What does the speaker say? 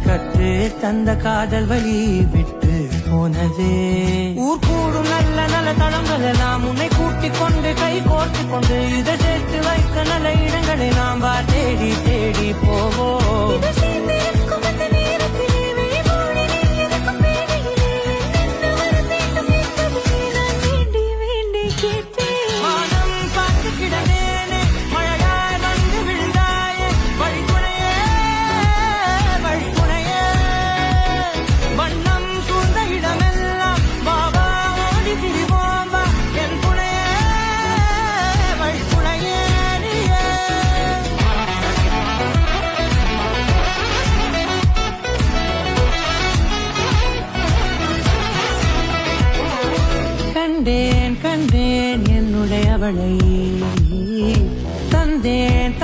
கற்று தந்த காதல் வழி விட்டு போனதே. ஊர் கூடும் நல்ல நல்ல தளங்கள் எல்லாம் உன்னை கூட்டிக் கொண்டு கை கோர்த்து கொண்டு இதை சேர்த்து வைக்க நல்ல இடங்களை நாம் தேடி தேடி போவோம். கண்டேன் கண்டேன் என்னுடைய அவளை தந்தேன்